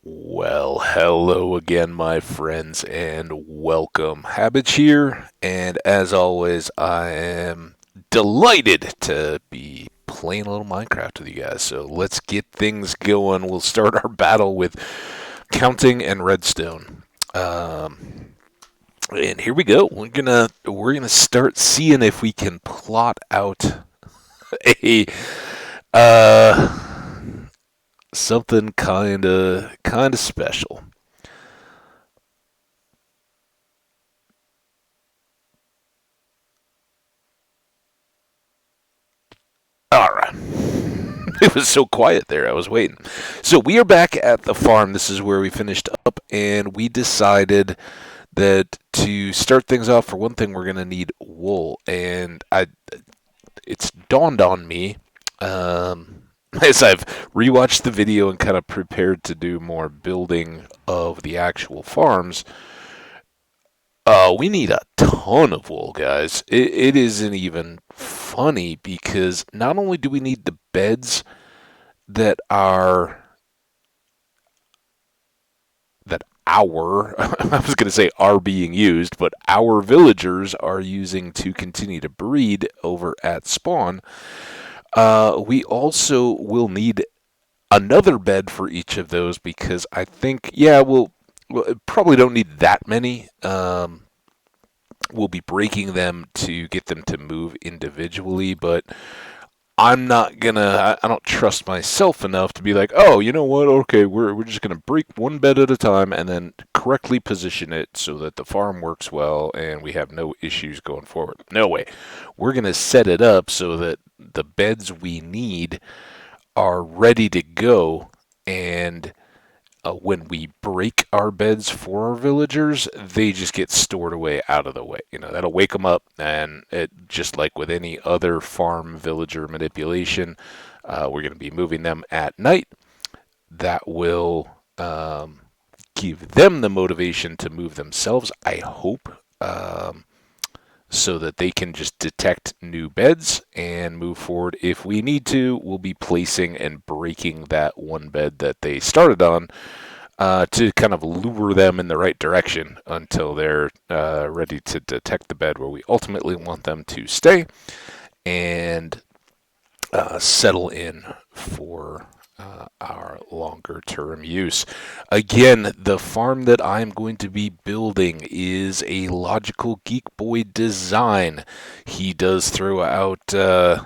Well, hello again, my friends, and welcome. Habits here, and as always, I am delighted to be playing a little Minecraft with you guys. So let's get things going. We'll start our battle with counting and redstone. And here we go. We're gonna start seeing if we can plot out a uh something kinda special. All right. It was so quiet there. I was waiting. So we are back at the farm. This is where we finished up, and we decided that to start things off, for one thing, we're going to need wool. And it's dawned on me as I've rewatched the video and kind of prepared to do more building of the actual farms. We need a ton of wool, guys. It isn't even funny because not only do we need the beds that are that our I was going to say are being used, but our villagers are using to continue to breed over at spawn. We also will need another bed for each of those because I think we'll probably don't need that many. We'll be breaking them to get them to move individually, but I'm not gonna. I don't trust myself enough to be like, oh, you know what? Okay, we're just gonna break one bed at a time and then correctly position it so that the farm works well and we have no issues going forward. No way. We're gonna set it up so that the beds we need are ready to go, and when we break our beds for our villagers, they just get stored away out of the way. That'll wake them up, and just like with any other farm villager manipulation, we're going to be moving them at night. That will give them the motivation to move themselves, I hope, so that they can just detect new beds and move forward. If we need to, we'll be placing and breaking that one bed that they started on to kind of lure them in the right direction until they're ready to detect the bed where we ultimately want them to stay and settle in for our longer term use. Again, the farm that I'm going to be building is a Logical Geek Boy design. He does throw out a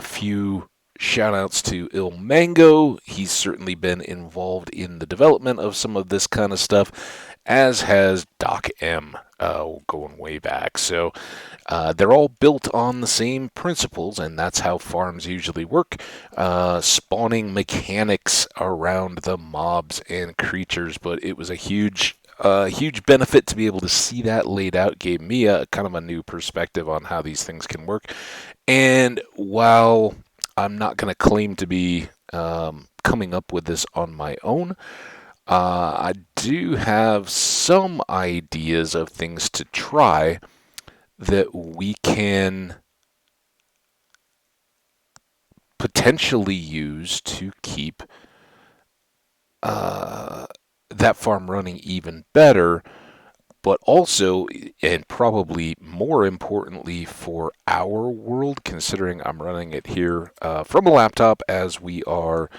few shout outs to Il Mango. He's certainly been involved in the development of some of this kind of stuff, as has Doc M, going way back. So they're all built on the same principles, and that's how farms usually work. Spawning mechanics around the mobs and creatures, but it was a huge benefit to be able to see that laid out. Gave me a kind of a new perspective on how these things can work. And while I'm not going to claim to be coming up with this on my own, I do have some ideas of things to try that we can potentially use to keep uh, that farm running even better, but also, and probably more importantly for our world, considering I'm running it here from a laptop as we are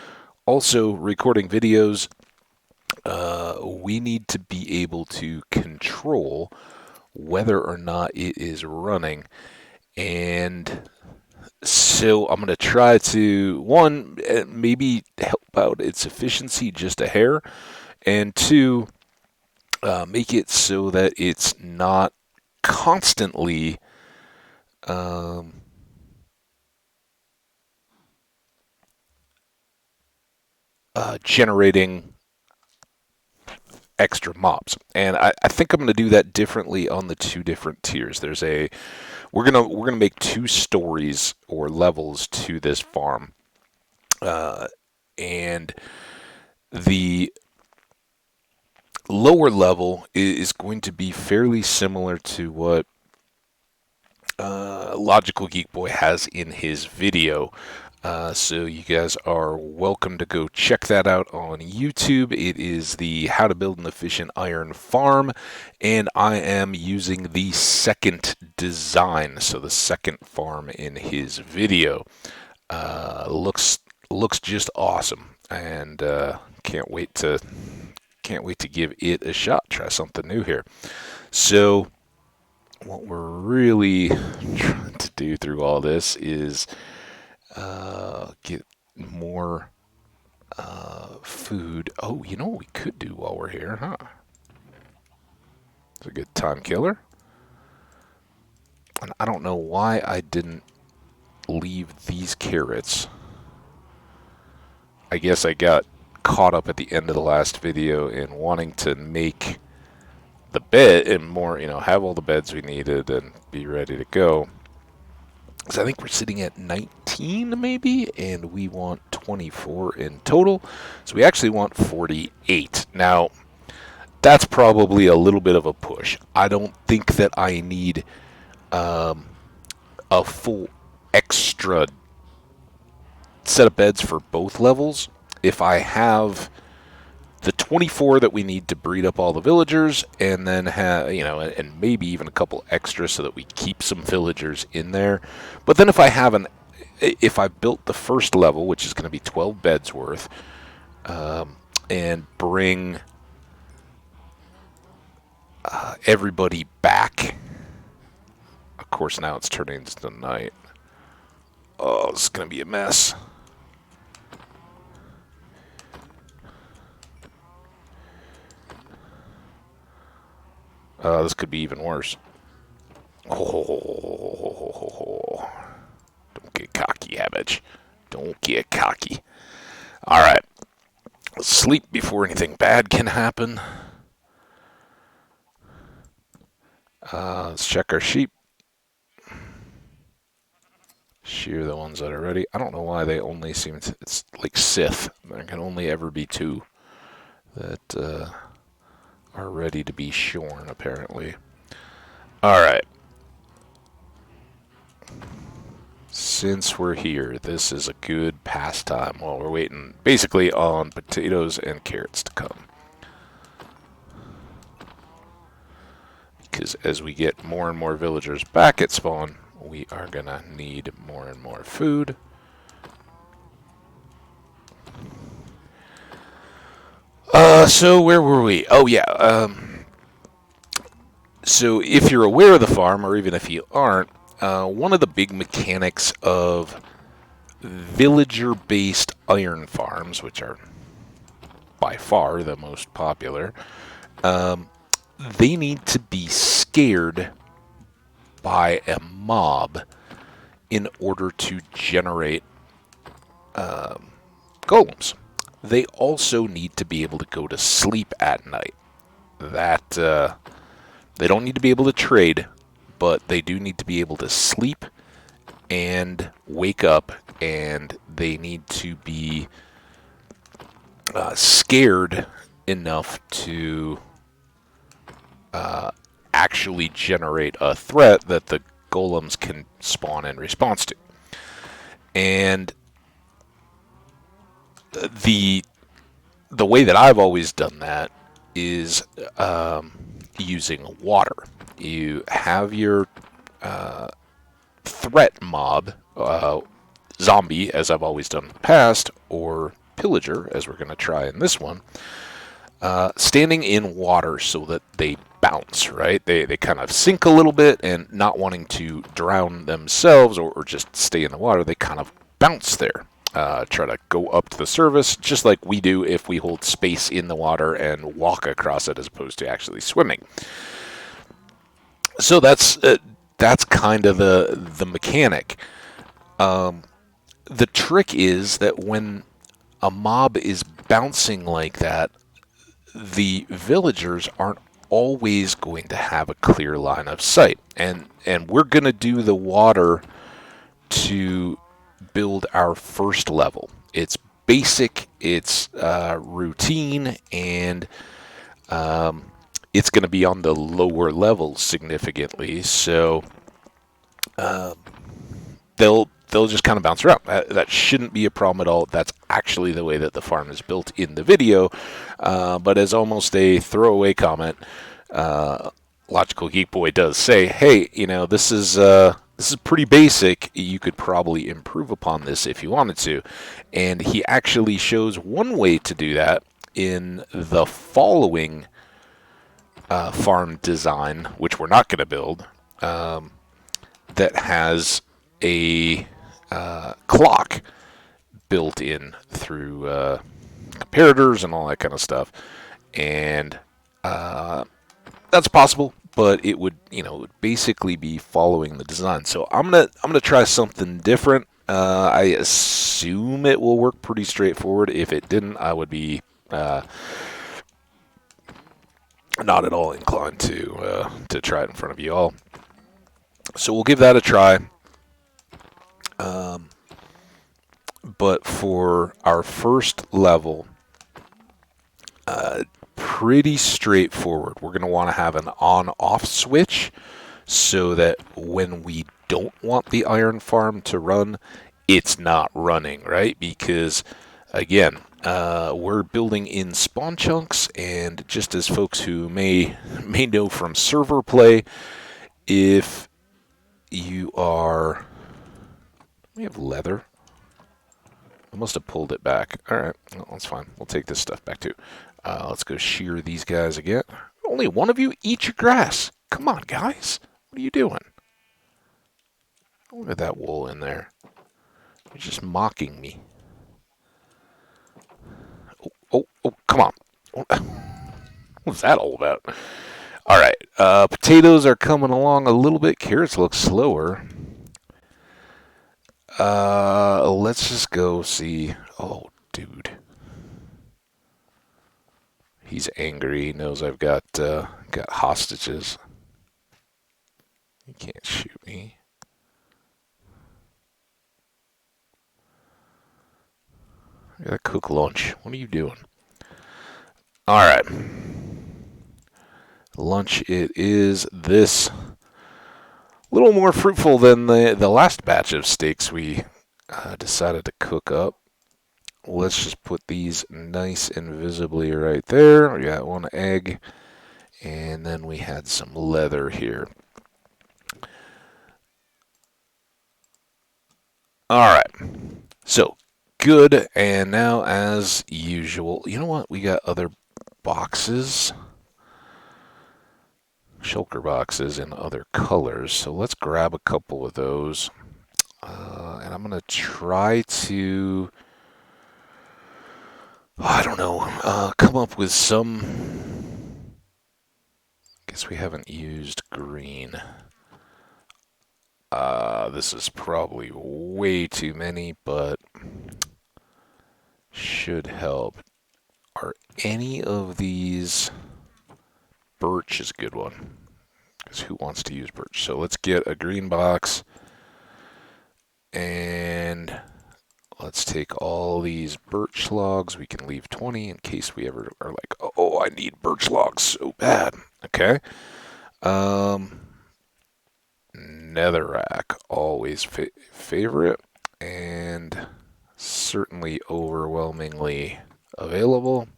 also recording videos, we need to be able to control whether or not it is running. And so I'm going to try to, one, maybe help out its efficiency just a hair, and two, make it so that it's not constantly um, generating extra mobs. And I think I'm going to do that differently on the two different tiers. We're gonna make two stories or levels to this farm, uh, and the lower level is going to be fairly similar to what Logical Geek Boy has in his video. So you guys are welcome to go check that out on YouTube. It is the How to Build an Efficient Iron Farm, and I am using the second design, so the second farm in his video. Looks just awesome, and can't wait to give it a shot. Try something new here. So what we're really trying to do through all this is get more food. Oh, you know what we could do while we're here, huh? It's a good time killer. And I don't know why I didn't leave these carrots. I guess I got caught up at the end of the last video in wanting to make the bed and more, have all the beds we needed and be ready to go. So I think we're sitting at 19 maybe, and we want 24 in total. So we actually want 48. Now, that's probably a little bit of a push. I don't think that I need a full extra set of beds for both levels. If I have the 24 that we need to breed up all the villagers, and then have, and maybe even a couple extra so that we keep some villagers in there. But then if I built the first level, which is going to be 12 beds worth, and bring everybody back. Of course, now it's turning into night. Oh, this is going to be a mess. This could be even worse. Oh, don't get cocky, Habage. Don't get cocky. All right. Let's sleep before anything bad can happen. Let's check our sheep. Shear the ones that are ready. I don't know why they only seem to... It's like Sith. There can only ever be 2 that are ready to be shorn, apparently. Alright. Since we're here, this is a good pastime while we're waiting basically on potatoes and carrots to come. Because as we get more and more villagers back at spawn, we are going to need more and more food. So where were we? Oh, yeah. So if you're aware of the farm, or even if you aren't, one of the big mechanics of villager-based iron farms, which are by far the most popular, they need to be scared by a mob in order to generate golems. They also need to be able to go to sleep at night. That they don't need to be able to trade, but they do need to be able to sleep and wake up, and they need to be scared enough to actually generate a threat that the golems can spawn in response to. And the way that I've always done that is using water. You have your threat mob, zombie, as I've always done in the past, or pillager, as we're going to try in this one, standing in water so that they bounce, right? They kind of sink a little bit, and not wanting to drown themselves or just stay in the water, they kind of bounce there. Try to go up to the surface, just like we do if we hold space in the water and walk across it as opposed to actually swimming. So that's kind of the mechanic. The trick is that when a mob is bouncing like that, the villagers aren't always going to have a clear line of sight. And we're going to do the water to build our first level. It's basic, it's routine, and it's going to be on the lower levels significantly. So they'll they'll just kind of bounce around. That shouldn't be a problem at all. That's actually the way that the farm is built in the video. But as almost a throwaway comment, Logical Geek Boy does say, "Hey, this is pretty basic. You could probably improve upon this if you wanted to." And he actually shows one way to do that in the following farm design, which we're not going to build, that has a clock built in through comparators and all that kind of stuff. And that's possible, but it would, it would basically be following the design. So I'm gonna try something different. I assume it will work pretty straightforward. If it didn't, I would be not at all inclined to try it in front of you all. So we'll give that a try. But for our first level, pretty straightforward. We're going to want to have an on-off switch so that when we don't want the iron farm to run, it's not running, right? Because, again, we're building in spawn chunks, and just as folks who may know from server play, if you are... We have leather. I must have pulled it back. All right, no, that's fine. We'll take this stuff back too. Let's go shear these guys again. Only one of you eat your grass. Come on, guys. What are you doing? Look at that wool in there. You're just mocking me. Oh, come on. What's that all about? All right, potatoes are coming along a little bit. Carrots look slower. Let's just go see. Oh, dude. He's angry. He knows I've got hostages. You can't shoot me. I gotta cook lunch. What are you doing? All right. Lunch it is. This a little more fruitful than the last batch of steaks we decided to cook up. Let's just put these nice and visibly right there. We got one egg, and then we had some leather here. All right, so good. And now, as usual, you know what? We got other boxes, shulker boxes in other colors. So let's grab a couple of those, and I'm gonna try to. I don't know, come up with some. Guess we haven't used green. This is probably way too many, but should help. Are any of these... Birch is a good one, because who wants to use birch? So let's get a green box, and let's take all these birch logs. We can leave 20 in case we ever are like, oh, I need birch logs so bad. Okay. Netherrack, always favorite, and certainly overwhelmingly available.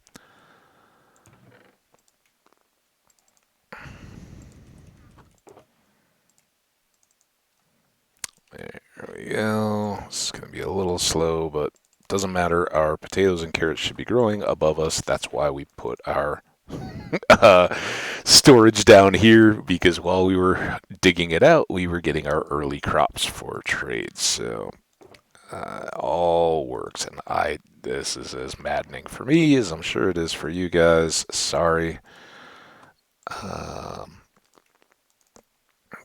There we go. This is going to be a little slow, but doesn't matter. Our potatoes and carrots should be growing above us. That's why we put our storage down here, because while we were digging it out, we were getting our early crops for trade. So all works, and this is as maddening for me as I'm sure it is for you guys. Sorry.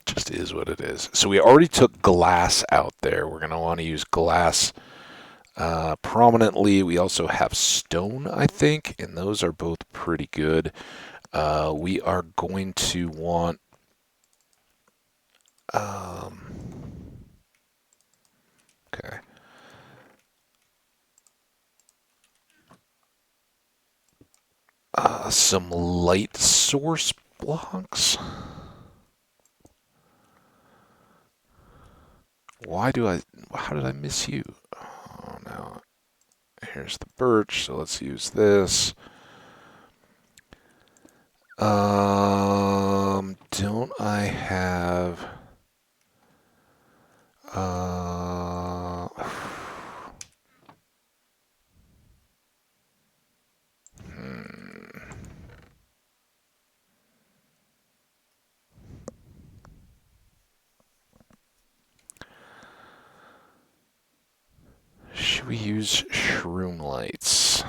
Just is what it is. So we already took glass out there. We're going to want to use glass prominently. We also have stone, I think, and those are both pretty good. We are going to want okay. Some light source blocks. How did I miss you? Oh, no. Here's the birch, so let's use this. Don't I have... Uh, should we use shroom lights?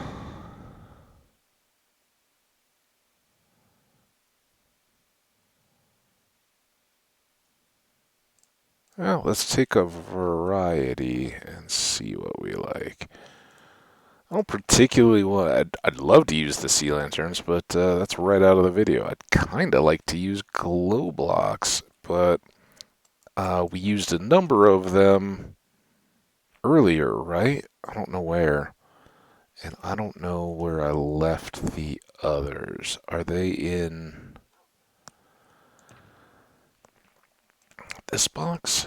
Well, let's take a variety and see what we like. I don't particularly want... I'd love to use the sea lanterns, but that's right out of the video. I'd kind of like to use glow blocks, but we used a number of them earlier, right? I don't know where. And I don't know where I left the others. Are they in this box?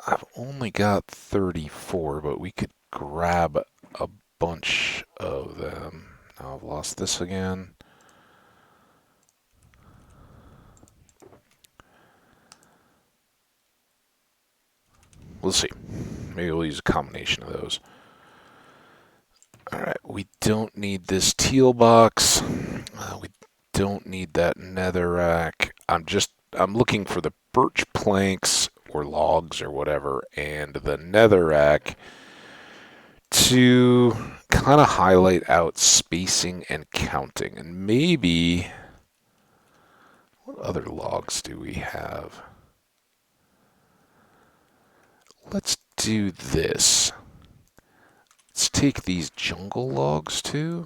I've only got 34, but we could grab a bunch of them. Now I've lost this again. We'll see. Maybe we'll use a combination of those. Alright, we don't need this teal box. We don't need that netherrack. I'm looking for the birch planks or logs or whatever, and the netherrack to kind of highlight out spacing and counting. And maybe, what other logs do we have? Let's do this. Let's take these jungle logs too.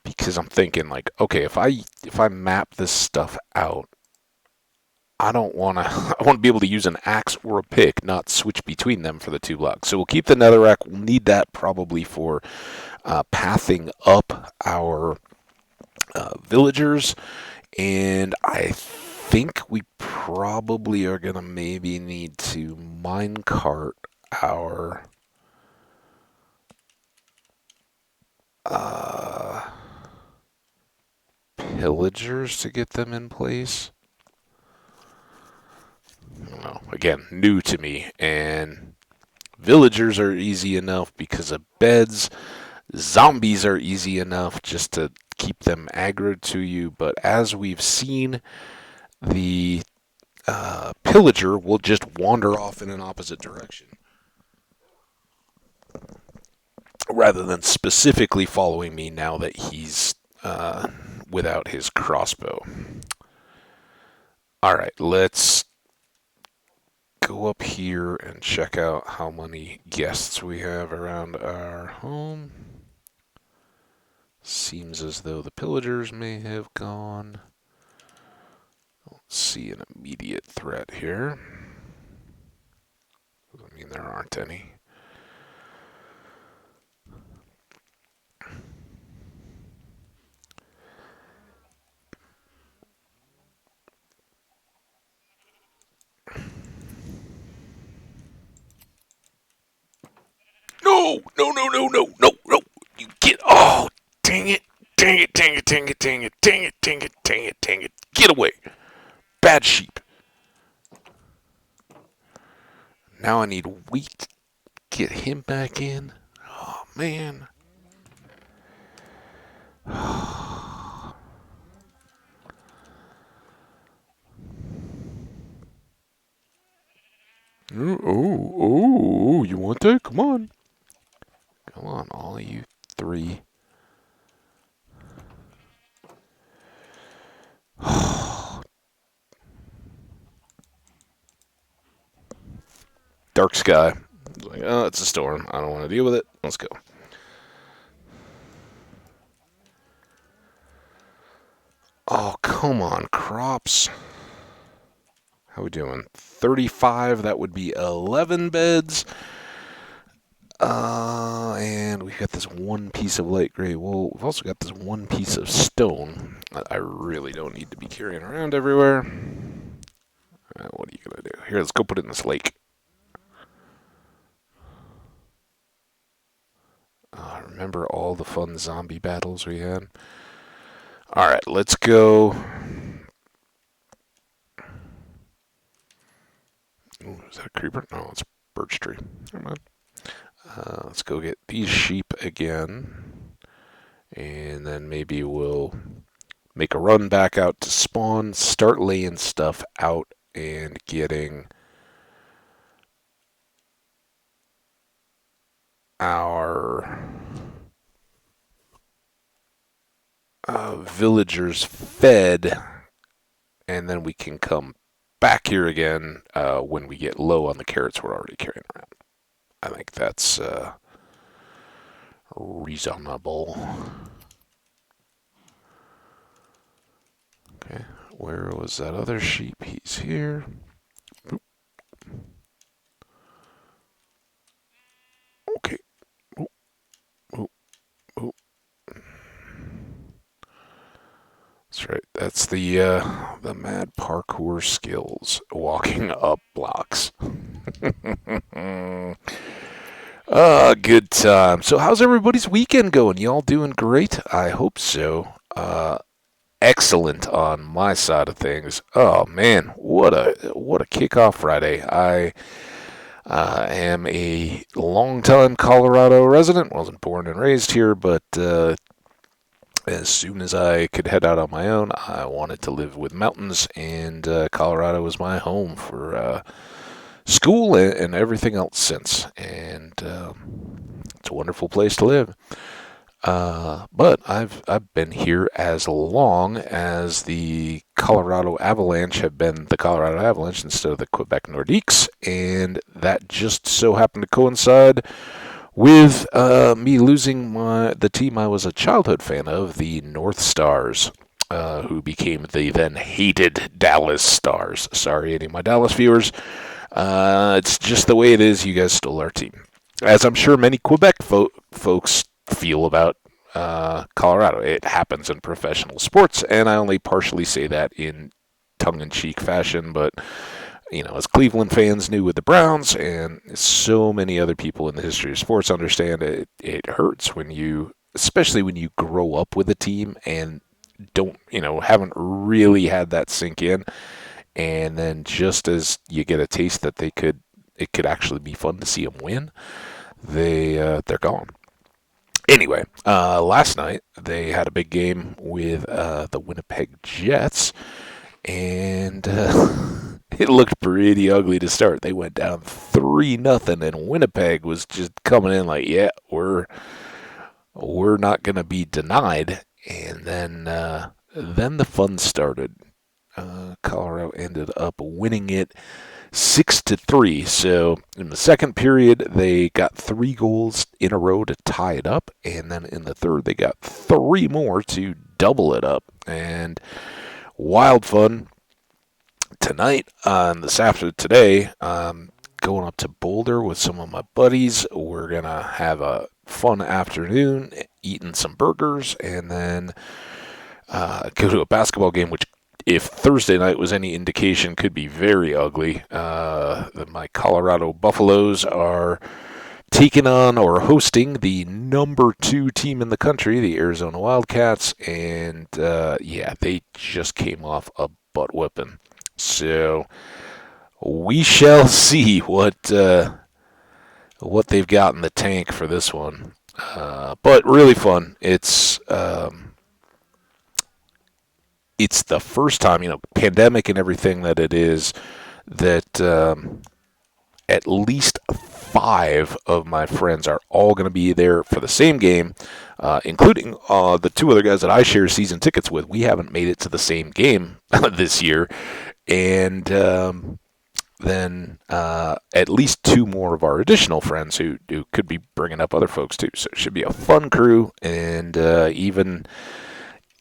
Because I'm thinking like, okay, if I map this stuff out, I don't want to. I want to be able to use an axe or a pick, not switch between them for the two blocks. So we'll keep the netherrack. We'll need that probably for pathing up our villagers, and I think we probably are gonna maybe need to minecart our pillagers to get them in place. I don't know. Again, new to me, and villagers are easy enough because of beds. Zombies are easy enough just to keep them aggroed to you, but as we've seen, the pillager will just wander off in an opposite direction rather than specifically following me now that he's without his crossbow. Alright, let's go up here and check out how many guests we have around our home. Seems as though the pillagers may have gone. Don't see an immediate threat here. Doesn't mean there aren't any. No, no, no, no, no, no, no. You get, oh, dang it. Dang it, dang it, dang it, dang it, dang it, dang it, dang it, dang it. Get away. Bad sheep. Now I need wheat. Get him back in. Oh, man. Oh, oh, you want that? Come on. Come on, all of you three. Dark sky. Like, oh, it's a storm. I don't want to deal with it. Let's go. Oh, come on, crops. How we doing? 35, that would be 11 beds. And we've got this one piece of light gray wool. We've also got this one piece of stone that I really don't need to be carrying around everywhere. What are you going to do? Here, let's go put it in this lake. Remember all the fun zombie battles we had? Alright, let's go. Ooh, is that a creeper? No, it's a birch tree. Never mind. Let's go get these sheep again. And then maybe we'll make a run back out to spawn, start laying stuff out, and getting our villagers fed, and then we can come back here again when we get low on the carrots we're already carrying around. I think that's reasonable. Okay, where was that other sheep? He's here. Oop. Okay. Oop. Oop. Oop. That's right. That's the mad parkour skills, walking up blocks. Good time. So how's everybody's weekend going? Y'all doing great? I hope so. Excellent on my side of things. Oh man, what a kickoff Friday. I am a longtime Colorado resident. Wasn't born and raised here, but as soon as I could head out on my own, I wanted to live with mountains, and Colorado was my home for school and everything else since. And it's a wonderful place to live. But I've been here as long as the Colorado Avalanche have been the Colorado Avalanche instead of the Quebec Nordiques, and that just so happened to coincide with me losing the team I was a childhood fan of, the North Stars, who became the then hated Dallas Stars. Sorry, any of my Dallas viewers. It's just the way it is. You guys stole our team, as I'm sure many Quebec folks feel about Colorado. It happens in professional sports, and I only partially say that in tongue-in-cheek fashion, but you know, as Cleveland fans knew with the Browns, and so many other people in the history of sports understand, it hurts when you, especially when you grow up with a team and haven't really had that sink in, and then just as you get a taste that it could actually be fun to see them win, they're gone. Anyway, last night they had a big game with the Winnipeg Jets, and it looked pretty ugly to start. They went down 3-0, and Winnipeg was just coming in like, yeah, we're not going to be denied. And then the fun started. Colorado ended up winning it 6-3. So in the second period, they got 3 goals in a row to tie it up, and then in the third, they got 3 more to double it up. And wild fun tonight on this after today. Going up to Boulder with some of my buddies. We're gonna have a fun afternoon, eating some burgers, and then go to a basketball game, which, if Thursday night was any indication, could be very ugly. My Colorado Buffaloes are taking on or hosting the number 2 team in the country, the Arizona Wildcats, and they just came off a butt whipping. So we shall see what they've got in the tank for this one. But really fun. It's the first time, pandemic and everything that it is, that at least 5 of my friends are all going to be there for the same game, including the 2 other guys that I share season tickets with. We haven't made it to the same game this year. And then at least 2 more of our additional friends who could be bringing up other folks too. So it should be a fun crew, and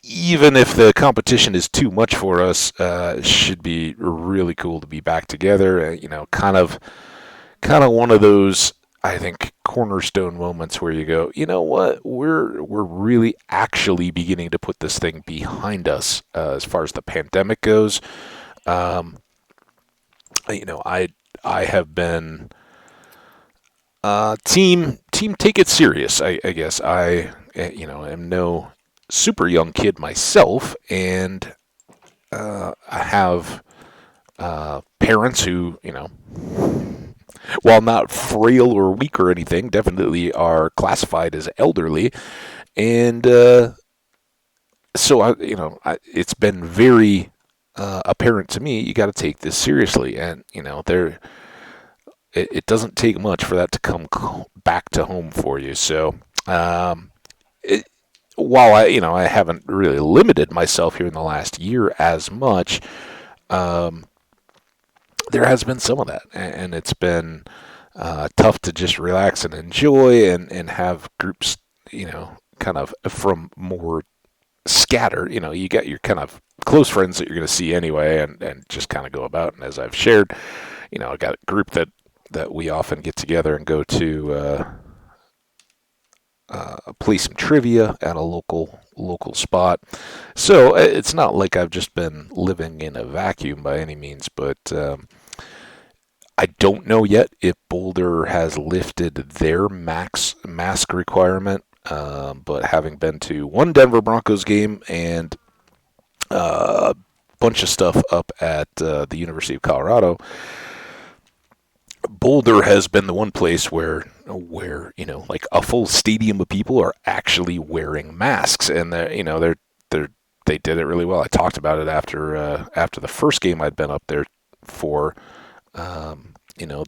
even if the competition is too much for us, it should be really cool to be back together. Kind of one of those, I think, cornerstone moments where you go, you know what, we're really actually beginning to put this thing behind us as far as the pandemic goes. Um, I have been team take it serious. I guess am no super young kid myself, and I have parents who while not frail or weak or anything, definitely are classified as elderly, and so it's been very apparent to me you got to take this seriously, and it doesn't take much for that to come back to home for you. So, it, while I haven't really limited myself here in the last year as much, um, there has been some of that, and it's been tough to just relax and enjoy and have groups, kind of from more scattered. You got your kind of close friends that you're going to see anyway, and just kind of go about. And as I've shared, I got a group that we often get together and go to play some trivia at a local spot. So it's not like I've just been living in a vacuum by any means, but I don't know yet if Boulder has lifted their mask requirement. But having been to one Denver Broncos game and a bunch of stuff up at the University of Colorado, Boulder has been the one place where like a full stadium of people are actually wearing masks, and they did it really well. I talked about it after the first game I'd been up there for.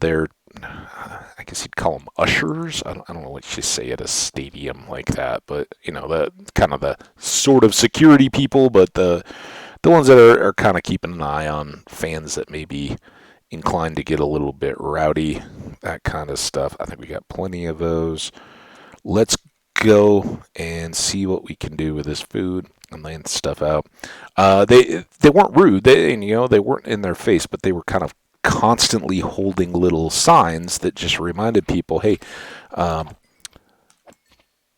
They're, I guess you'd call them ushers. I don't know what you say at a stadium like that, but the kind of the sort of security people, but the ones that are kind of keeping an eye on fans that may be inclined to get a little bit rowdy, that kind of stuff. I think we got plenty of those. Let's go and see what we can do with this food and laying stuff out. They weren't rude. They weren't in their face, but they were kind of constantly holding little signs that just reminded people, hey,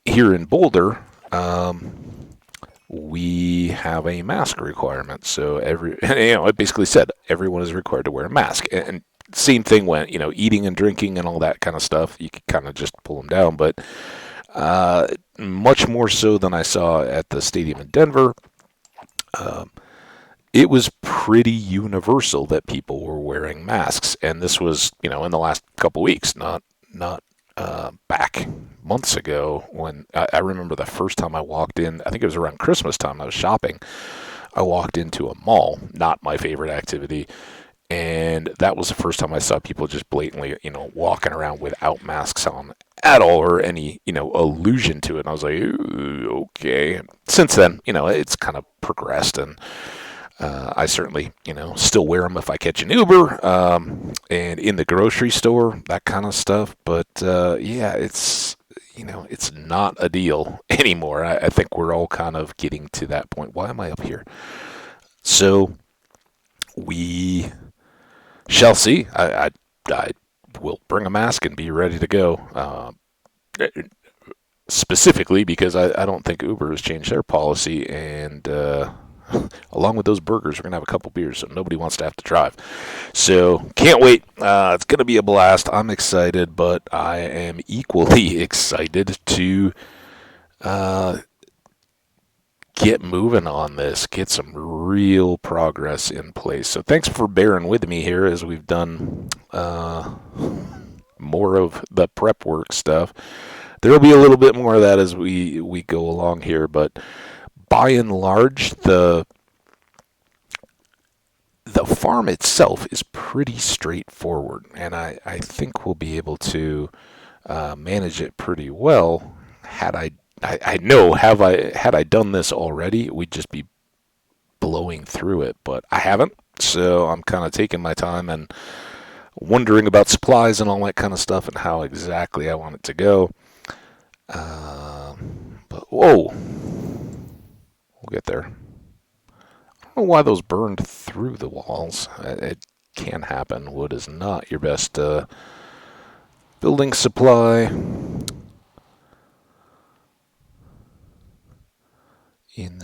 here in Boulder, we have a mask requirement. So it basically said everyone is required to wear a mask. And same thing when, eating and drinking and all that kind of stuff, you could kind of just pull them down. But much more so than I saw at the stadium in Denver. It was pretty universal that people were wearing masks, and this was, in the last couple weeks, not back months ago when I remember the first time I walked in. I think it was around Christmas time. I was shopping. I walked into a mall, not my favorite activity, and that was the first time I saw people just blatantly, walking around without masks on at all or any, allusion to it. And I was like, ooh, okay. Since then, it's kind of progressed, and I certainly, still wear them if I catch an Uber, and in the grocery store, that kind of stuff. But yeah, it's not a deal anymore. I think we're all kind of getting to that point. Why am I up here? So we shall see. I will bring a mask and be ready to go. Specifically because I don't think Uber has changed their policy, and along with those burgers, we're going to have a couple beers, so nobody wants to have to drive. So, can't wait. It's going to be a blast. I'm excited, but I am equally excited to get moving on this, get some real progress in place. So, thanks for bearing with me here as we've done more of the prep work stuff. There will be a little bit more of that as we go along here, but by and large, the farm itself is pretty straightforward, and I think we'll be able to manage it pretty well. Had I done this already, we'd just be blowing through it, but I haven't, so I'm kind of taking my time and wondering about supplies and all that kind of stuff and how exactly I want it to go. But whoa. We'll get there. I don't know why those burned through the walls. It can happen. Wood is not your best building supply.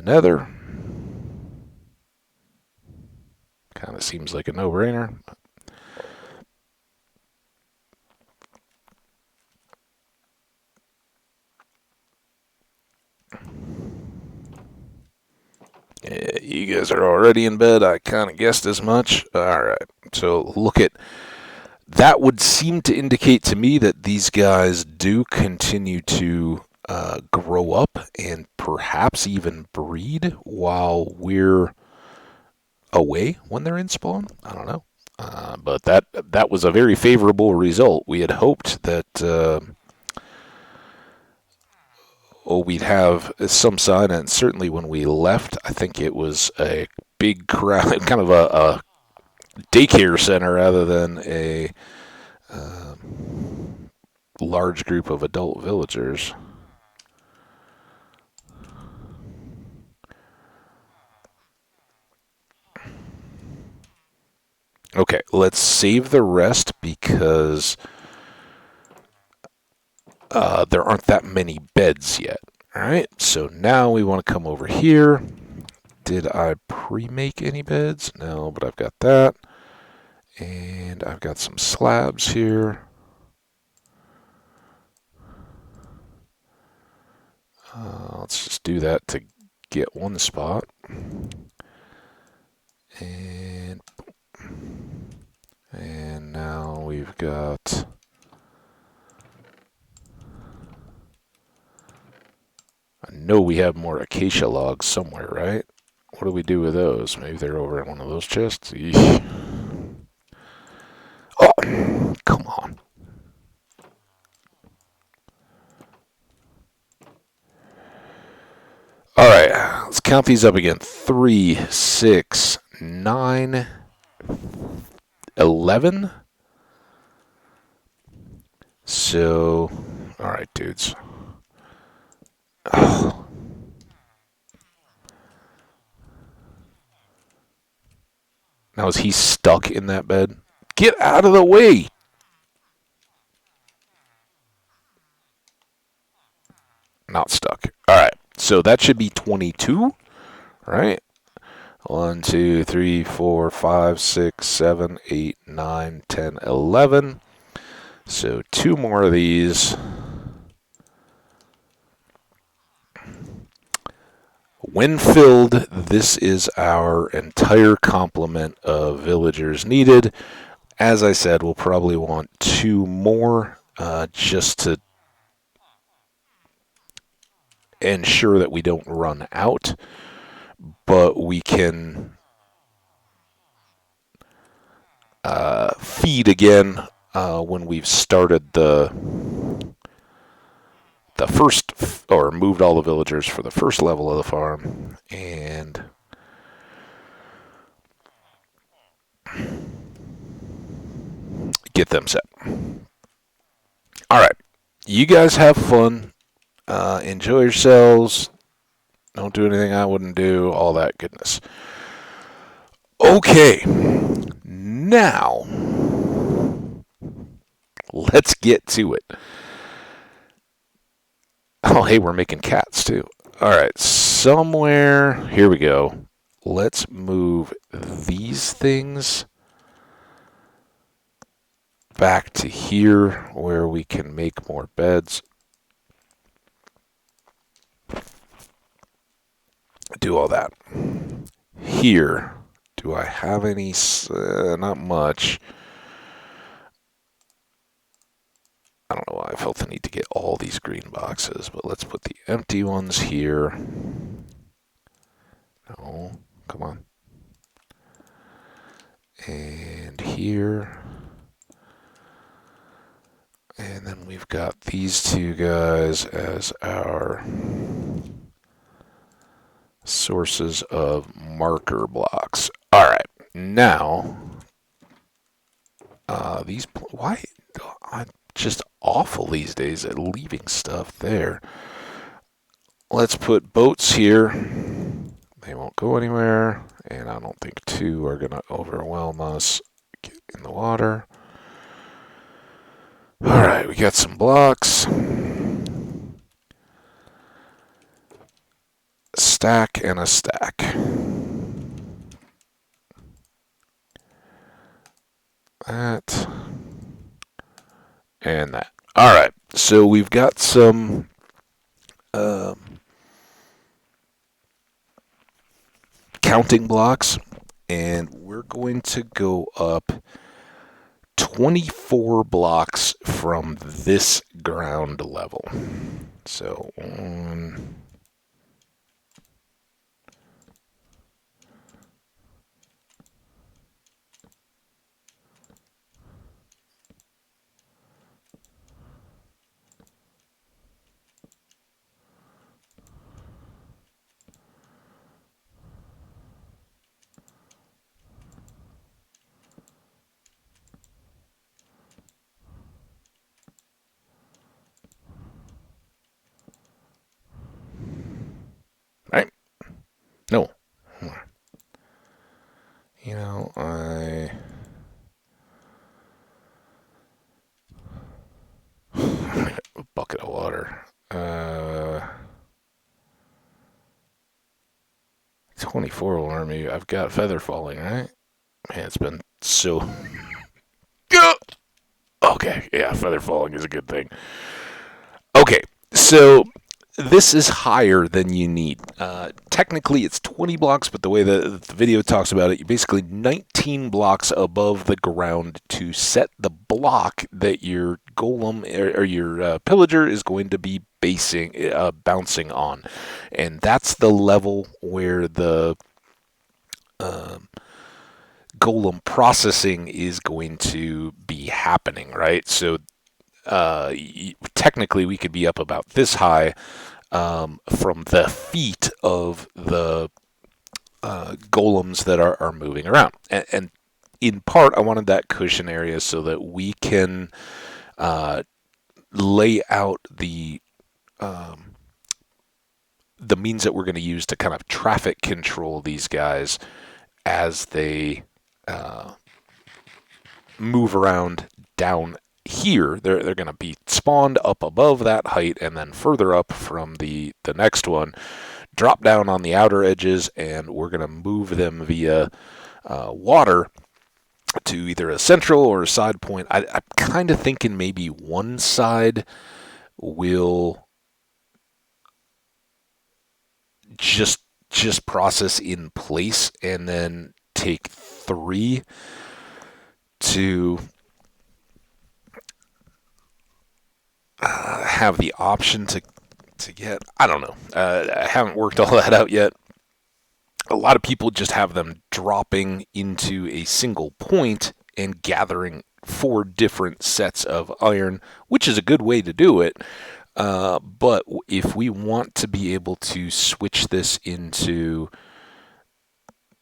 nether. Kind of seems like a no-brainer. Yeah, you guys are already in bed. I kind of guessed as much. All right. So look at that. Would seem to indicate to me that these guys do continue to grow up and perhaps even breed while we're away when they're in spawn. I don't know. But that was a very favorable result. We had hoped that we'd have some sign, and certainly when we left, I think it was a big crowd, kind of a daycare center rather than a large group of adult villagers. Okay, let's save the rest because there aren't that many beds yet. All right, so now we want to come over here. Did I pre-make any beds? No, but I've got that. And I've got some slabs here. Let's just do that to get one spot. And now we've got... I know we have more acacia logs somewhere, right? What do we do with those? Maybe they're over in one of those chests. Eesh. Oh, come on. All right, let's count these up again. 3, 6, 9, 11. So, all right, dudes. Oh. Now, is he stuck in that bed? Get out of the way! Not stuck. All right, so that should be 22, right? 1, 2, 3, 4, 5, 6, 7, 8, 9, 10, 11. So 2 more of these. When filled, this is our entire complement of villagers needed. As I said, we'll probably want 2 more just to ensure that we don't run out. But we can feed again when we've started the first, or moved all the villagers for the first level of the farm, and get them set. All right, you guys have fun. Enjoy yourselves. Don't do anything I wouldn't do. All that goodness. Okay, now let's get to it. Oh, hey, we're making cats too. All right, somewhere, here we go. Let's move these things back to here where we can make more beds. Do all that. Here, do I have any? Not much. I don't know why I felt the need to get all these green boxes, but let's put the empty ones here. No, come on. And here. And then we've got these 2 guys as our sources of marker blocks. All right, now these. Why? I'm just awful these days at leaving stuff there. Let's put boats here. They won't go anywhere, and I don't think 2 are gonna overwhelm us. Get in the water. All right, we got some blocks. stack and a stack. That and that. All right, so we've got some counting blocks, and we're going to go up 24 blocks from this ground level. So on. Right? No. You know, a bucket of water. 24 alarm me. I've got feather falling, right? Man, it's been so. Okay, yeah, feather falling is a good thing. Okay, so this is higher than you need. Technically, it's 20 blocks, but the way the video talks about it, you're basically 19 blocks above the ground to set the block that your golem or your pillager is going to be bouncing on. And that's the level where the golem processing is going to be happening, right? So technically, we could be up about this high from the feet of the golems that are moving around. And in part, I wanted that cushion area so that we can lay out the means that we're going to use to kind of traffic control these guys as they move around down here. They're going to be spawned up above that height and then further up from the next one, drop down on the outer edges, and we're going to move them via water to either a central or a side point. I'm kind of thinking maybe one side will just process in place, and then take 3 to have the option to get. I don't know. I haven't worked all that out yet. A lot of people just have them dropping into a single point and gathering 4 different sets of iron, which is a good way to do it. But if we want to be able to switch this into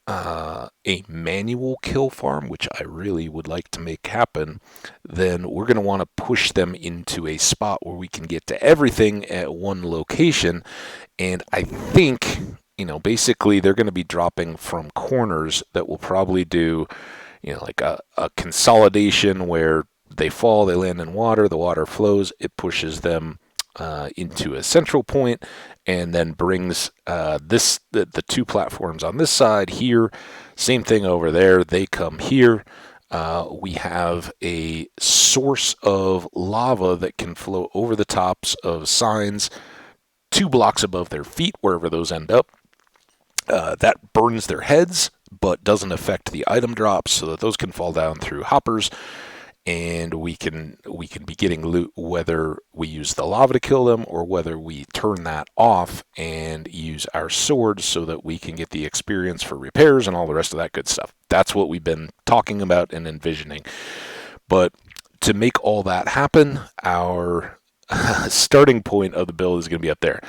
a manual kill farm, which I really would like to make happen, then we're going to want to push them into a spot where we can get to everything at one location. And I think, basically they're going to be dropping from corners that will probably do, like a consolidation where they fall, they land in water, the water flows, it pushes them into a central point, and then brings the 2 platforms on this side here. Same thing over there. They come here. We have a source of lava that can flow over the tops of signs 2 blocks above their feet, wherever those end up. That burns their heads, but doesn't affect the item drops, so that those can fall down through hoppers. And we can be getting loot whether we use the lava to kill them or whether we turn that off and use our swords so that we can get the experience for repairs and all the rest of that good stuff. That's what we've been talking about and envisioning. But to make all that happen, our starting point of the build is going to be up there.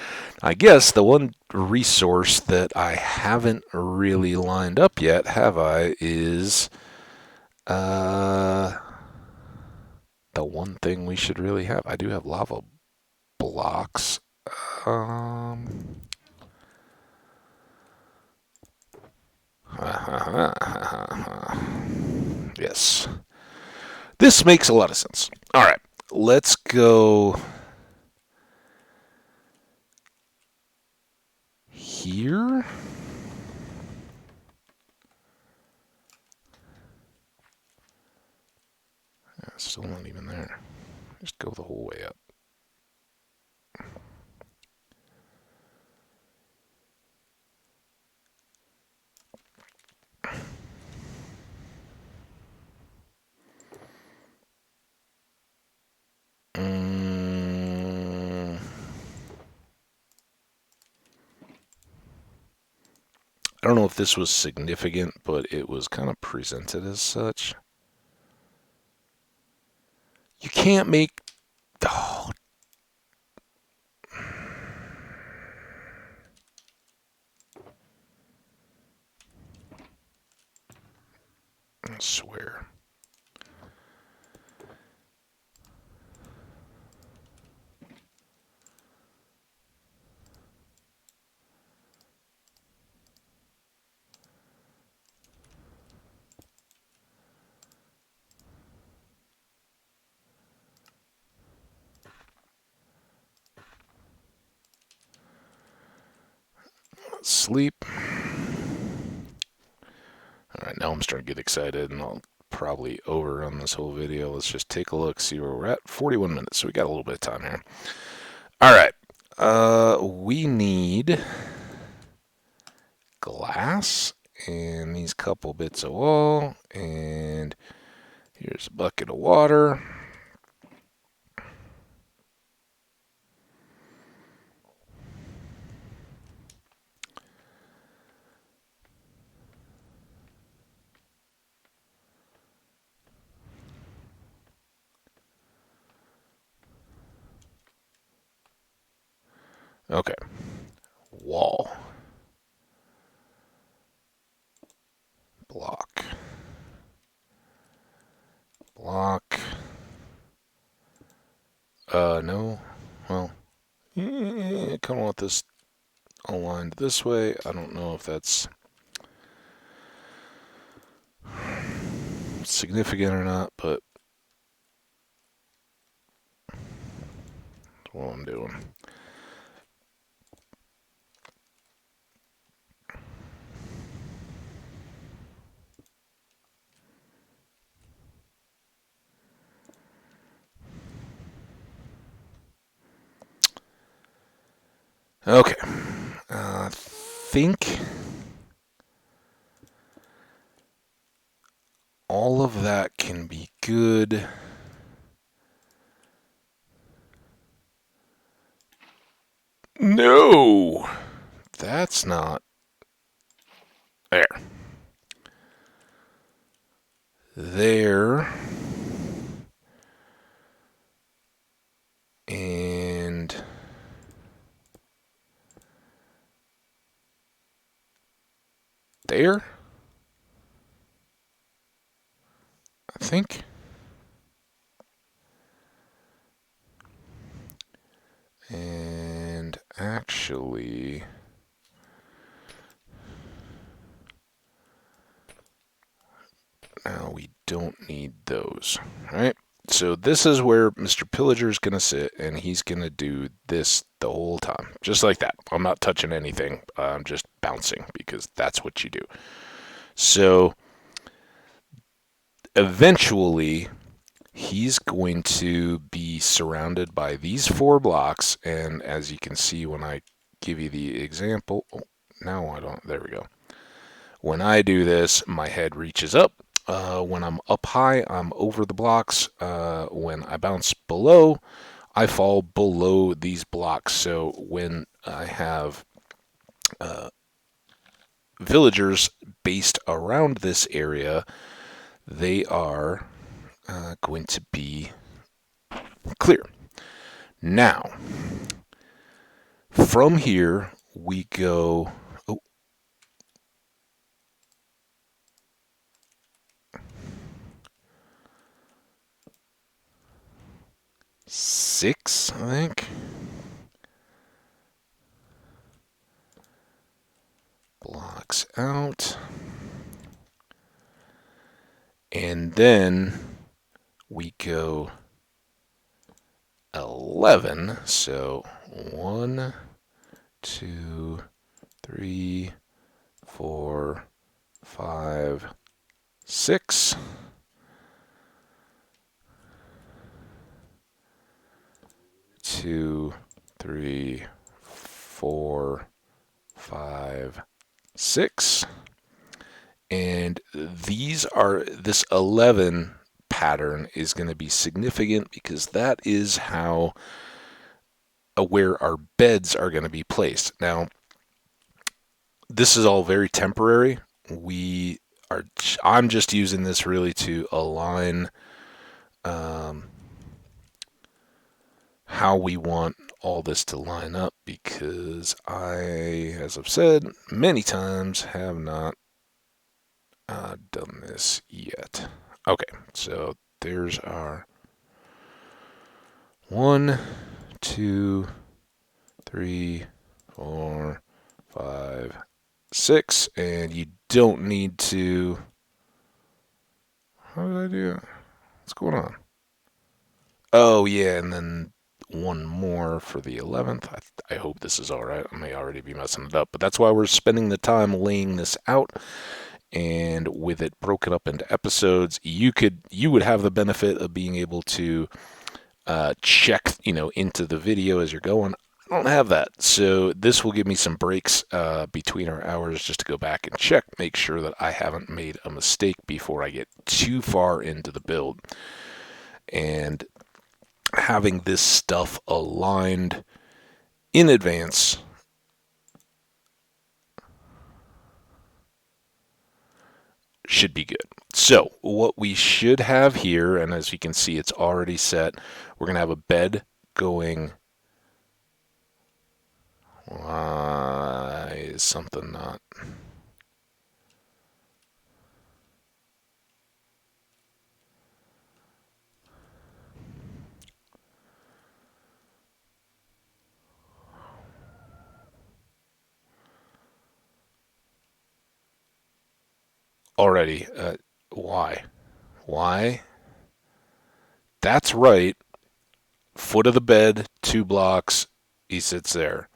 I guess the one resource that I haven't really lined up yet, have I, is the one thing we should really have. I do have lava blocks. Yes. This makes a lot of sense. All right. Let's go here. It's still not even there. Just go the whole way up. I don't know if this was significant, but it was kind of presented as such. You can't make... Oh, I swear. Sleep. Alright, now I'm starting to get excited, and I'll probably overrun this whole video. Let's just take a look, see where we're at. 41 minutes, so we got a little bit of time here. Alright, we need glass, and these couple bits of wall, and here's a bucket of water. Okay, wall. Block. Block. No. Well, I kind of want this aligned this way. I don't know if that's significant or not, but that's what I'm doing. Okay. I think all of that can be good. No! That's not... There. There. And... there? I think. And actually... now we don't need those, right? So this is where Mr. Pillager is going to sit, and he's going to do this the whole time, just like that. I'm not touching anything. I'm just bouncing, because that's what you do. So eventually, he's going to be surrounded by these 4 blocks, and as you can see when I give you the example, oh, now I don't, there we go. When I do this, my head reaches up. When I'm up high, I'm over the blocks. When I bounce below, I fall below these blocks. So when I have villagers based around this area, they are going to be clear. Now, from here, we go... Oh. Six, I think. Blocks out. And then we go 11. So 1, 2, 3, 4, 5, 6. 2, 3, 4, 5, 6. And this 11 pattern is going to be significant because that is how where our beds are going to be placed. Now, this is all very temporary. I'm just using this really to align how we want all this to line up, because I, as I've said many times, have not done this yet. Okay, so there's our 1, 2, 3, 4, 5, 6, and you don't need to. How did I do it? What's going on? Oh, yeah, and then one more for the 11th. I hope this is all right. I may already be messing it up, but that's why we're spending the time laying this out. And with it broken up into episodes, you would have the benefit of being able to check, into the video as you're going. I don't have that, so this will give me some breaks between our hours just to go back and check, make sure that I haven't made a mistake before I get too far into the build. And having this stuff aligned in advance should be good. So what we should have here, and as you can see, it's already set. We're going to have a bed going. Why is something not? Already. Why? Why? That's right. Foot of the bed, 2 blocks. He sits there.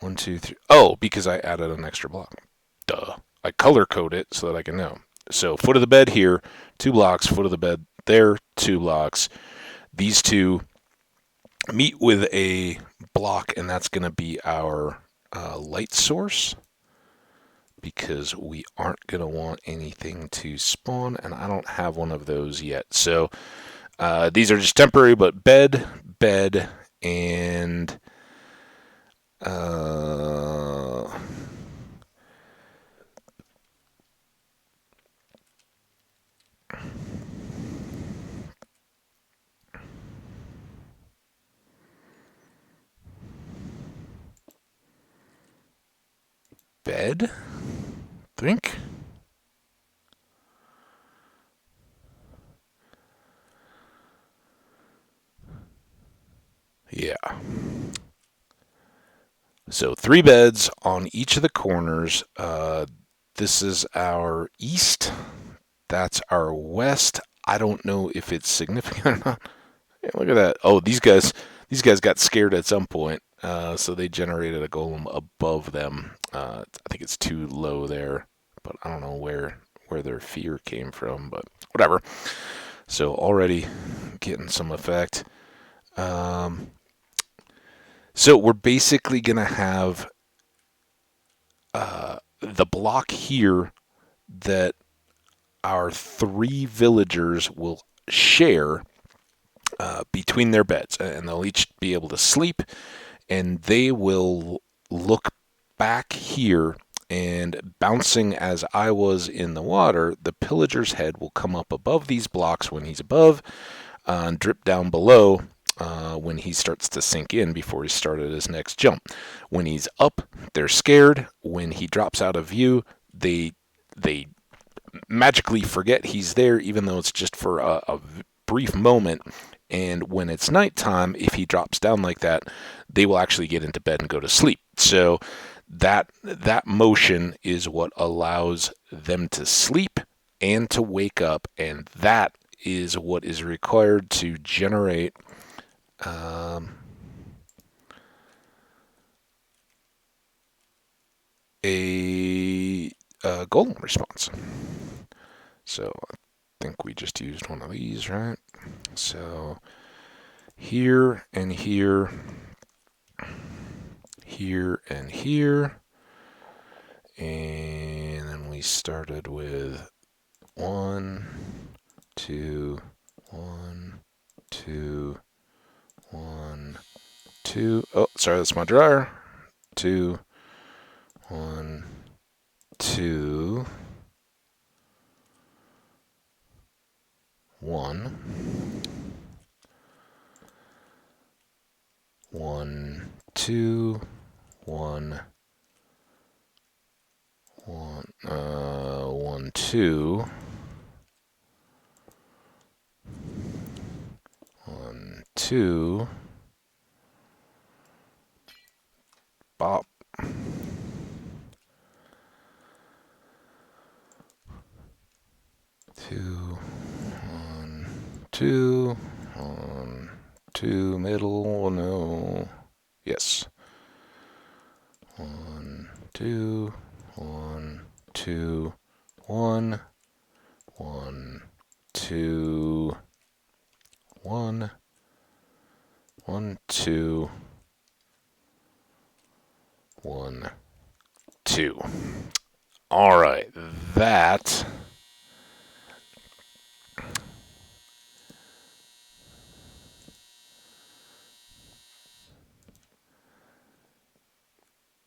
1, 2, 3. Oh, because I added an extra block. Duh. I color code it so that I can know. So foot of the bed here, 2 blocks. Foot of the bed there, 2 blocks. These two meet with a block, and that's going to be our light source, because we aren't going to want anything to spawn, and I don't have one of those yet. So these are just temporary, but bed, and bed, I think. Yeah. So 3 beds on each of the corners. This is our east. That's our west. I don't know if it's significant or not. Hey, look at that. Oh, these guys got scared at some point, so they generated a golem above them. I think it's too low there, but I don't know where their fear came from, but whatever. So already getting some effect. So we're basically going to have the block here that our 3 villagers will share between their beds, and they'll each be able to sleep, and they will look back here, and bouncing as I was in the water, the pillager's head will come up above these blocks when he's above, and drip down below when he starts to sink in before he started his next jump. When he's up, they're scared. When he drops out of view, they magically forget he's there, even though it's just for a brief moment. And when it's nighttime, if he drops down like that, they will actually get into bed and go to sleep. So that motion is what allows them to sleep and to wake up, and that is what is required to generate a golem response. So I think we just used one of these, right? So here and here, here and here, and then we started with 1, 2, 1, 2, 1, 2. Oh, sorry, that's my dryer. 2, 1, 2, 1, 1, 2, 1, 1, 1, 2, 1, 2, bop. 2, 1, 2, 1, 2, middle, no, yes. 1, 2, 1, 2, 1, 1, 2, 1, 1, 2, 1, 2. All right, that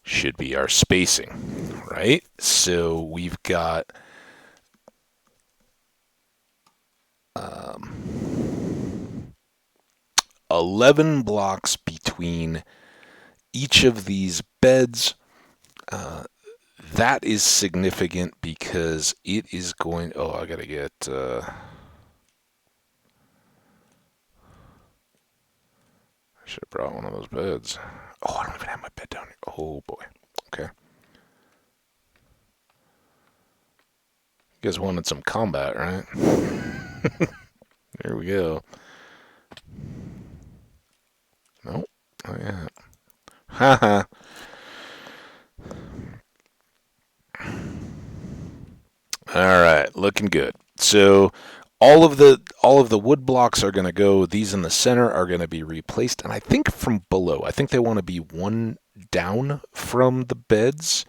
should be our spacing, right? So we've got 11 blocks between each of these beds. That is significant because it is going. Oh, I gotta get. I should have brought one of those beds. Oh, I don't even have my bed down here. Oh boy. Okay. You guys wanted some combat, right? There we go. Nope. Oh yeah. Haha. All right, looking good. So all of the wood blocks are going to go. These in the center are going to be replaced, and I think from below. I think they want to be one down from the beds.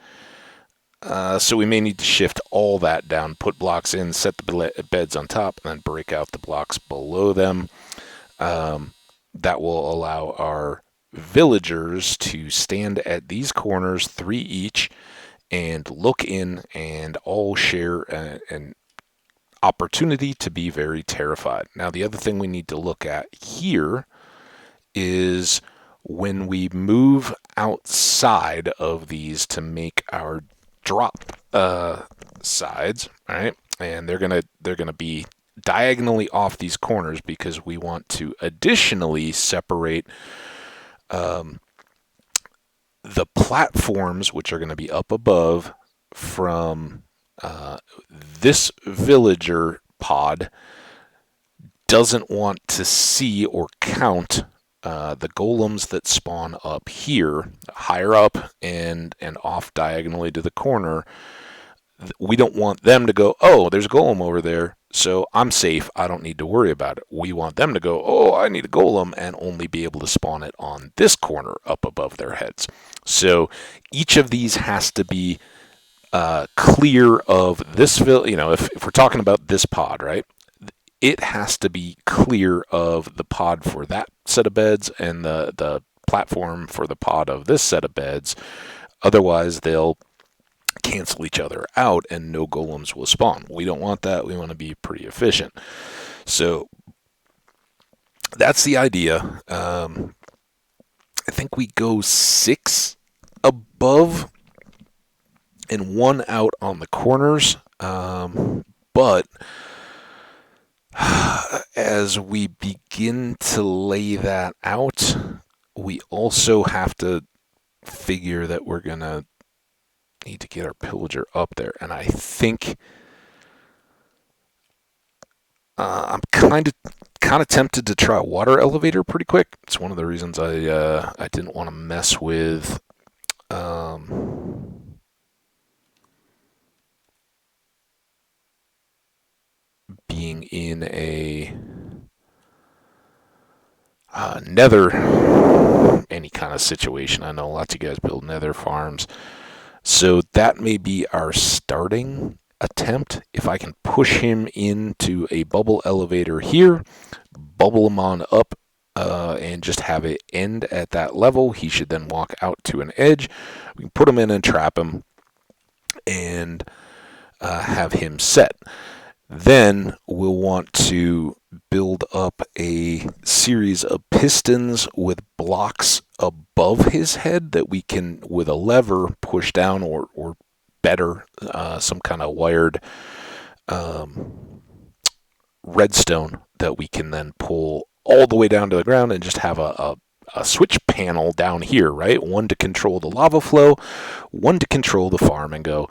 So we may need to shift all that down, put blocks in, set the beds on top, and then break out the blocks below them. That will allow our villagers to stand at these corners, 3 each, and look in and all share an opportunity to be very terrified. Now, the other thing we need to look at here is when we move outside of these to make our drop sides, right? And they're gonna be diagonally off these corners because we want to additionally separate the platforms, which are going to be up above, from this villager pod doesn't want to see or count the golems that spawn up here, higher up and off diagonally to the corner. We don't want them to go, oh, there's a golem over there, so I'm safe. I don't need to worry about it. We want them to go, oh, I need a golem, and only be able to spawn it on this corner up above their heads. So each of these has to be clear of this, if we're talking about this pod, right? It has to be clear of the pod for that set of beds and the platform for the pod of this set of beds. Otherwise, they'll cancel each other out and no golems will spawn. We don't want that. We want to be pretty efficient. So that's the idea. I think we go 6 above and 1 out on the corners. But as we begin to lay that out, we also have to figure that we're going to need to get our pillager up there. And I think I'm kind of tempted to try a water elevator pretty quick. It's one of the reasons I didn't want to mess with being in a nether, any kind of situation. I know lots of guys build nether farms. So that may be our starting attempt. If I can push him into a bubble elevator here, bubble him on up, and just have it end at that level, he should then walk out to an edge. We can put him in and trap him and have him set. Then we'll want to build up a series of pistons with blocks above his head that we can, with a lever, push down, or better, some kind of wired redstone that we can then pull all the way down to the ground and just have a switch panel down here, right? One to control the lava flow, one to control the farm, and go,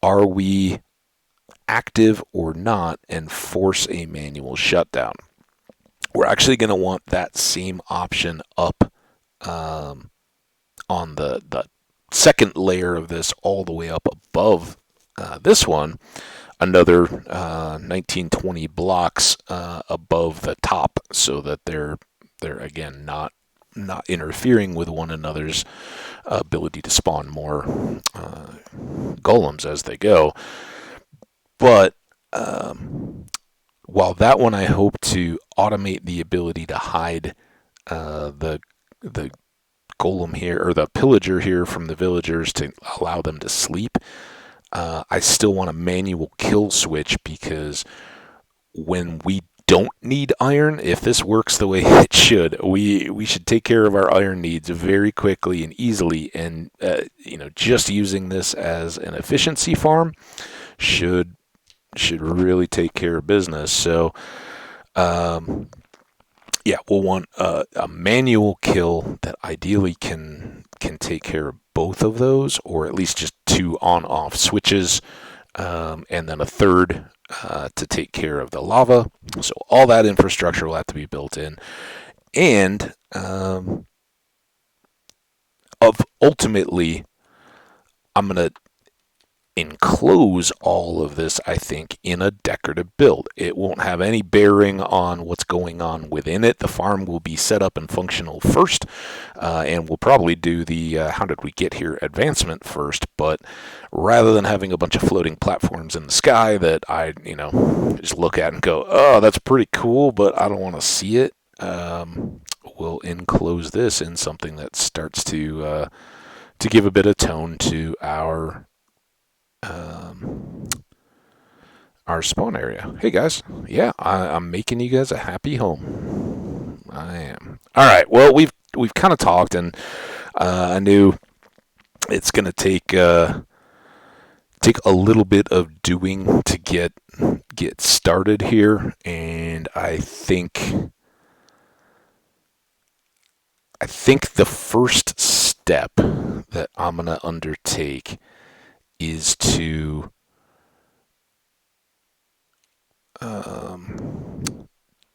are we active or not, and force a manual shutdown. We're actually going to want that same option up on the second layer of this, all the way up above this one, another 1920 blocks above the top, so that they're again not interfering with one another's ability to spawn more golems as they go. But while that one I hope to automate the ability to hide the golem here, or the pillager here, from the villagers to allow them to sleep, I still want a manual kill switch, because when we don't need iron, if this works the way it should, we should take care of our iron needs very quickly and easily, and just using this as an efficiency farm should really take care of business. So we'll want a manual kill that ideally can take care of both of those, or at least just two on-off switches, and then a third to take care of the lava. So all that infrastructure will have to be built in. And ultimately, I'm going to enclose all of this, I think, in a decorative build. It won't have any bearing on what's going on within it. The farm will be set up and functional first, and we'll probably do the how did we get here advancement first. But rather than having a bunch of floating platforms in the sky that I just look at and go, oh, that's pretty cool, but I don't want to see it, we'll enclose this in something that starts to give a bit of tone to our spawn area. Hey guys, yeah, I'm making you guys a happy home. I am. All right. Well, we've kind of talked, and I knew it's going to take a little bit of doing to get started here, and I think the first step that I'm going to undertake is to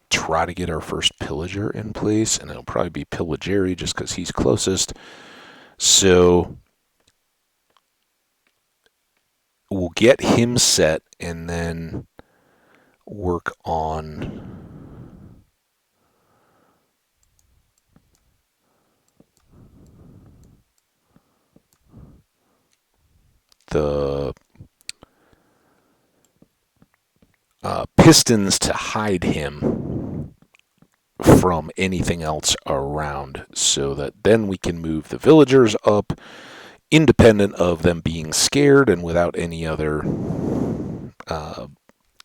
try to get our first pillager in place, and it'll probably be Pillageri just because he's closest. So we'll get him set and then work on the pistons to hide him from anything else around, so that then we can move the villagers up independent of them being scared and without any other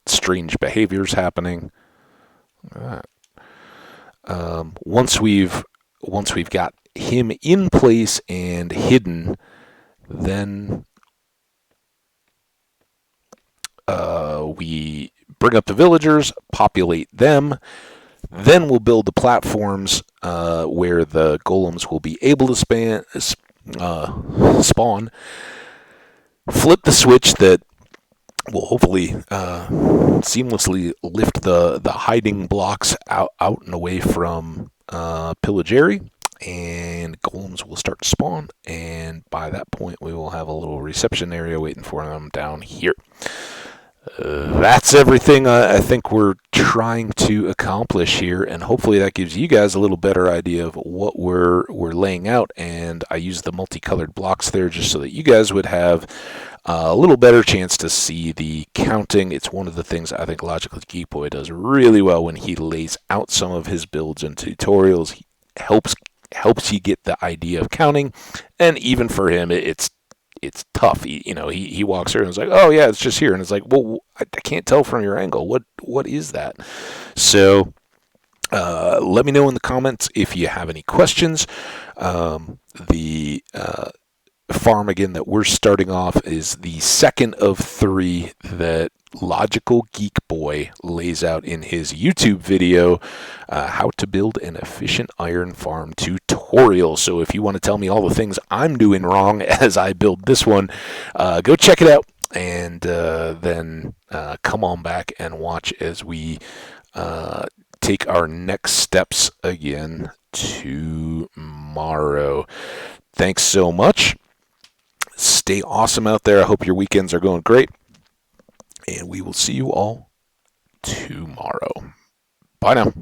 strange behaviors happening. Once we've got him in place and hidden, then we bring up the villagers, populate them, then we'll build the platforms where the golems will be able to spawn, flip the switch that will hopefully seamlessly lift the hiding blocks out and away from Pillageri, and golems will start to spawn, and by that point we will have a little reception area waiting for them down here. That's everything I think we're trying to accomplish here, and hopefully that gives you guys a little better idea of what we're laying out. And I use the multicolored blocks there just so that you guys would have a little better chance to see the counting. It's one of the things I think LogicalGeekBoy does really well when he lays out some of his builds and tutorials. He helps you get the idea of counting, and even for him, it's tough. He walks through and is like, oh yeah, it's just here, and it's like, well, I can't tell from your angle. What is that? So let me know in the comments if you have any questions. The farm again that we're starting off is the second of three that Logical Geek Boy lays out in his YouTube video, how to build an efficient iron farm tutorial. So if you want to tell me all the things I'm doing wrong as I build this one, go check it out, and then come on back and watch as we take our next steps again tomorrow. Thanks so much. Stay awesome out there. I hope your weekends are going great. And we will see you all tomorrow. Bye now.